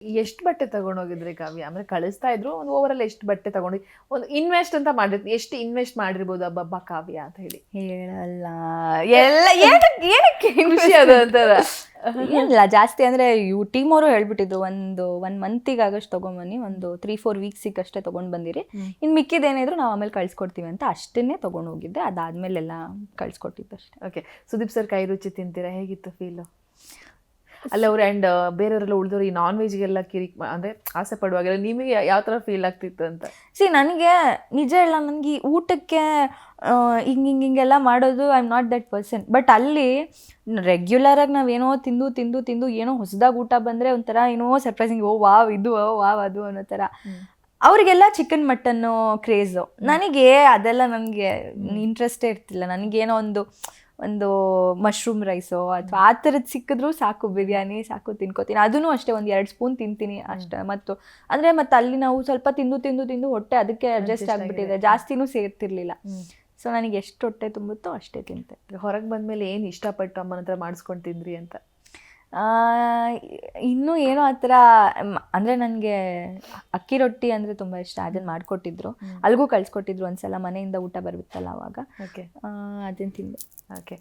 ಎಷ್ಟು ಬಟ್ಟೆ ತಗೊಂಡೋಗಿದ್ರಿ ಕಾವ್ಯ? ಅಂದ್ರೆ ಕಳಿಸ್ತಾ ಇದ್ರು, ಒಂದು ಓವರ್ ಎಷ್ಟು ಬಟ್ಟೆ ತಗೊಂಡು ಒಂದು ಇನ್ವೆಸ್ಟ್ ಅಂತ ಮಾಡಿರ್ತೀವಿ, ಎಷ್ಟು ಇನ್ವೆಸ್ಟ್ ಮಾಡಿರ್ಬೋದು ಅಬ್ಬಬ್ಬ ಕಾವ್ಯ ಅಂತ ಹೇಳಿ ಹೇಳಲ್ಲ ಎಲ್ಲ ಏನಕ್ಕೆ ಖುಷಿ ಅದು ಅಂತಾರ. ಏನಿಲ್ಲ ಜಾಸ್ತಿ ಅಂದರೆ ಇವು ಟೀಮ್ ಅವರು ಹೇಳ್ಬಿಟ್ಟಿದ್ರು ಒನ್ ಮಂತಿಗೆ ಆಗಷ್ಟು ತೊಗೊಂಬನ್ನಿ, ಒಂದು 3-4 ವೀಕ್ಸಿಗೆ ಅಷ್ಟೇ ತೊಗೊಂಡು ಬಂದಿರಿ, ಇನ್ನು ಮಿಕ್ಕಿದೇನಿದ್ರು ನಾವು ಆಮೇಲೆ ಕಳ್ಸಿಕೊಡ್ತೀವಿ ಅಂತ ಅಷ್ಟನ್ನೇ ತೊಗೊಂಡು ಹೋಗಿದ್ದೆ. ಅದಾದಮೇಲೆಲ್ಲ ಕಳ್ಸಿಕೊಟ್ಟಿದ್ದು ಅಷ್ಟೇ. ಓಕೆ, ಸುದೀಪ್ ಸರ್ ಕೈ ರುಚಿ ತಿಂತೀರಾ? ಹೇಗಿತ್ತು ಫೀಲು ಅಲ್ಲ ಅವ್ರು? ಆ್ಯಂಡ್ ಬೇರೆಯವರೆಲ್ಲ ಉಳಿದವರು ಈ ನಾನ್ ವೆಜ್ಗೆಲ್ಲ ಅಂದರೆ ಆಸೆ ಪಡುವಾಗೆಲ್ಲ ನಿಮಗೆ ಯಾವ ಥರ ಫೀಲ್ ಆಗ್ತಿತ್ತು ಅಂತ? ನನಗೆ ನಿಜ ಹೇಳ, ನನಗೆ ಊಟಕ್ಕೆ ಹಿಂಗೆಲ್ಲ ಮಾಡೋದು I am not that person. But ಅಲ್ಲಿ ರೆಗ್ಯುಲರಾಗಿ ನಾವೇನೋ ತಿಂದು ಏನೋ ಹೊಸದಾಗಿ ಊಟ ಬಂದರೆ ಒಂಥರ ಏನೋ ಸರ್ಪ್ರೈಸಿಂಗ್, ಓ ವಾವ್ ಇದು, ಓ ವಾವ್ ಅದು ಅನ್ನೋ ಥರ. ಅವರಿಗೆಲ್ಲ ಚಿಕನ್ ಮಟನ್ನು ಕ್ರೇಜು, ನನಗೆ ಅದೆಲ್ಲ ನನಗೆ ಇಂಟ್ರೆಸ್ಟೇ ಇರ್ತಿಲ್ಲ. ನನಗೇನೋ ಒಂದು ಮಶ್ರೂಮ್ ರೈಸೋ ಅಥವಾ ಆ ಥರದ್ದು ಸಿಕ್ಕಿದ್ರು ಸಾಕು, ಬಿರಿಯಾನಿ ಸಾಕು, ತಿನ್ಕೋತೀನಿ. ಅದೂ ಅಷ್ಟೇ 1-2 ಸ್ಪೂನ್ ತಿಂತೀನಿ ಅಷ್ಟೇ. ಮತ್ತು ಅಂದರೆ ಮತ್ತೆ ಅಲ್ಲಿ ನಾವು ಸ್ವಲ್ಪ ತಿಂದು ಹೊಟ್ಟೆ ಅದಕ್ಕೆ ಅಡ್ಜಸ್ಟ್ ಆಗಿಬಿಟ್ಟಿದೆ, ಜಾಸ್ತಿನೂ ಸೇರ್ತಿರ್ಲಿಲ್ಲ. ಸೊ ನನಗೆ ಎಷ್ಟು ಹೊಟ್ಟೆ ತುಂಬುತ್ತೋ ಅಷ್ಟೇ ತಿಂತೆ. ಹೊರಗೆ ಬಂದಮೇಲೆ ಏನು ಇಷ್ಟಪಟ್ಟು ಅಮ್ಮನ ಹತ್ರ ಮಾಡಿಸ್ಕೊಂಡು ತಿಂದ್ರಿ ಅಂತ? ಇನ್ನೂ ಏನೋ ಆ ಥರ ಅಂದರೆ ನನಗೆ ಅಕ್ಕಿ ರೊಟ್ಟಿ ಅಂದರೆ ತುಂಬ ಇಷ್ಟ. ಅದನ್ನು ಮಾಡಿಕೊಟ್ಟಿದ್ರು, ಅಲ್ಲಿಗೂ ಕಳಿಸ್ಕೊಟ್ಟಿದ್ರು ಒಂದ್ಸಲ, ಮನೆಯಿಂದ ಊಟ ಬರುತ್ತಲ್ಲ ಅವಾಗ. ಓಕೆ, ಅದನ್ನು ತಿಂದೆ. ಓಕೆ.